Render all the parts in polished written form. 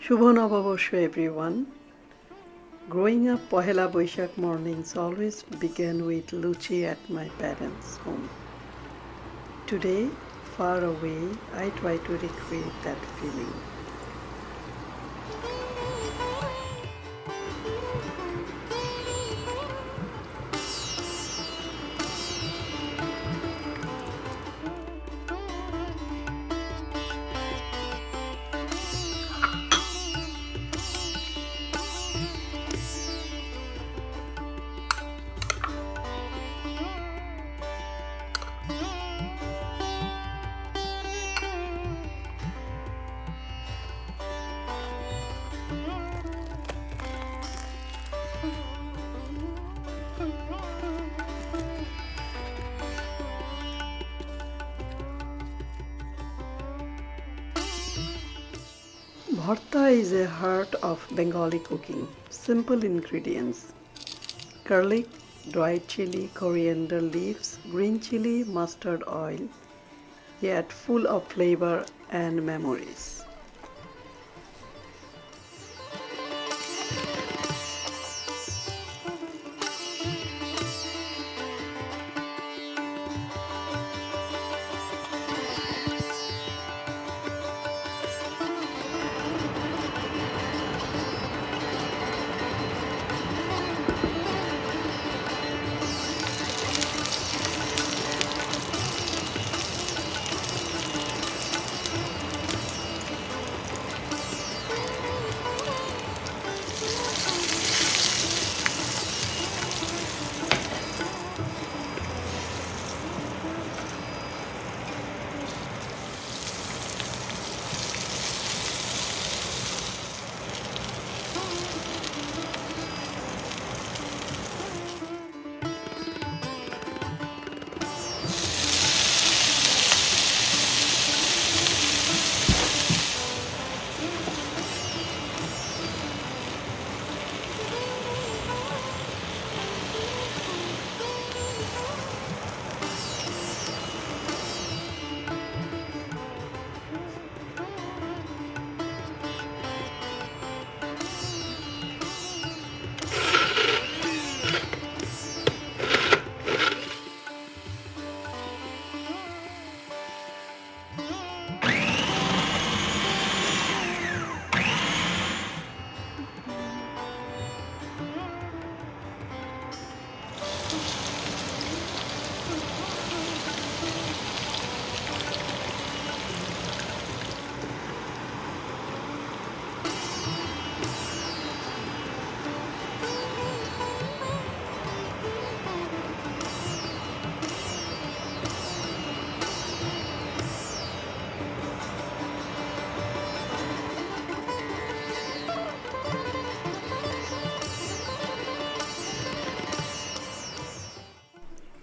Shubho Noboborsho everyone. Growing up, Pohela Boishakh mornings always began with luchi at my parents' home. Today, far away, I try to recreate that feeling. Bhorta is a heart of Bengali cooking. Simple ingredients: garlic, dried chili, coriander leaves, green chili, mustard oil, yet full of flavor and memories.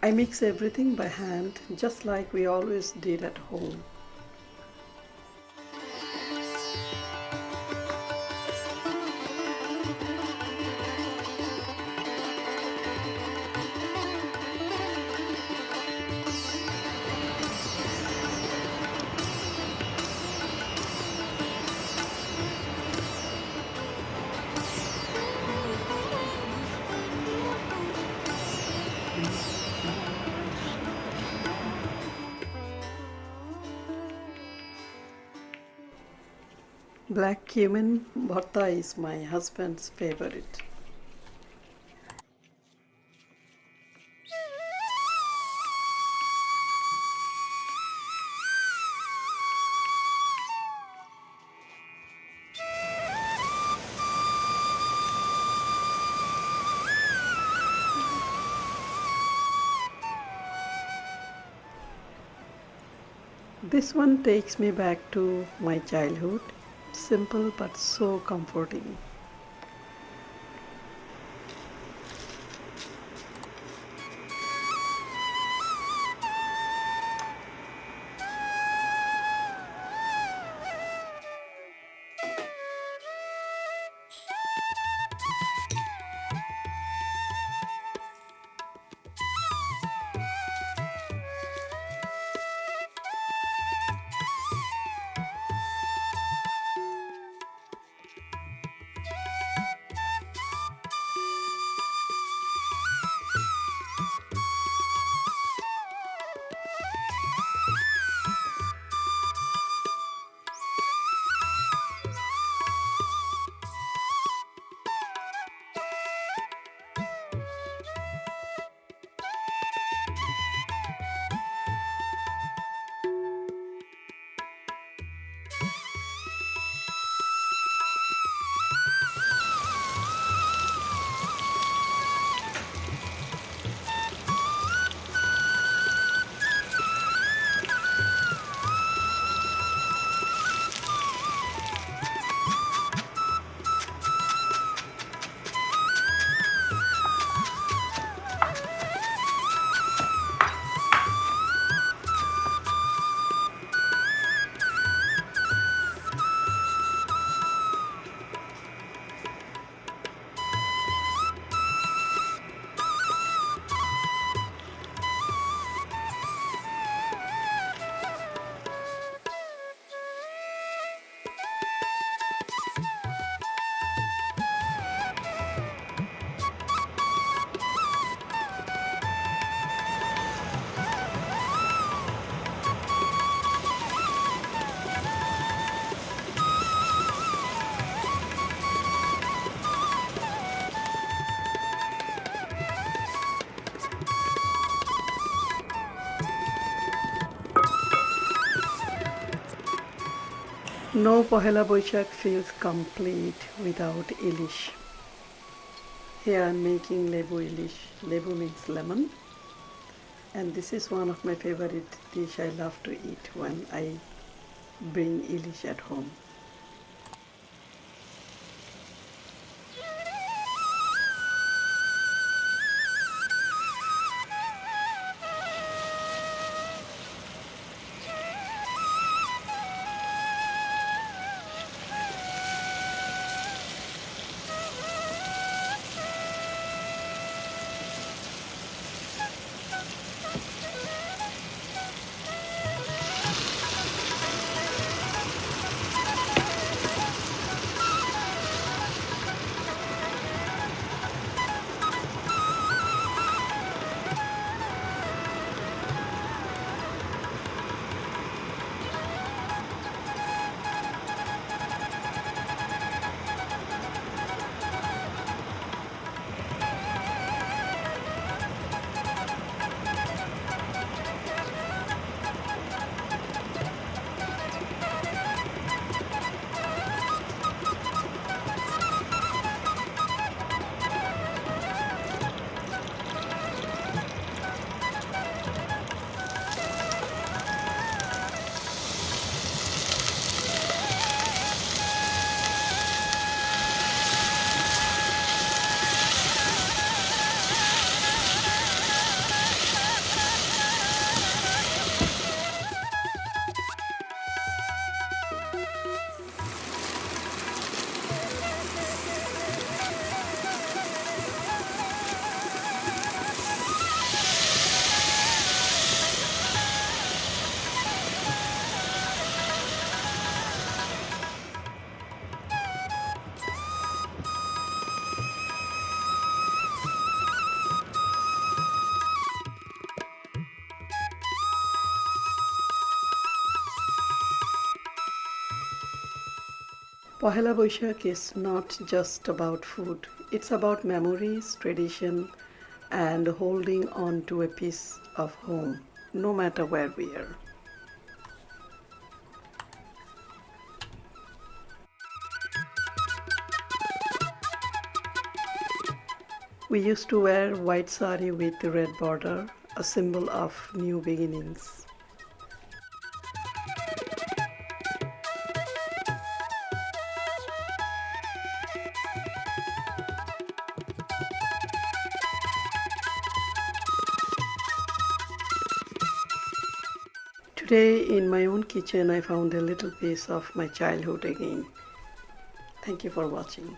I mix everything by hand, just like we always did at home. Black cumin bhorta is my husband's favorite. This one takes me back to my childhood. Simple but so comforting. No Pohela Boishakh feels complete without Ilish. Here I'm making Lebu Ilish. Lebu means lemon. And this is one of my favorite dish I love to eat when I bring Ilish at home. Pohela Boishakh is not just about food. It's about memories, tradition, and holding on to a piece of home, no matter where we are. We used to wear white sari with red border, a symbol of new beginnings. Today, in my own kitchen, I found a little piece of my childhood again. Thank you for watching.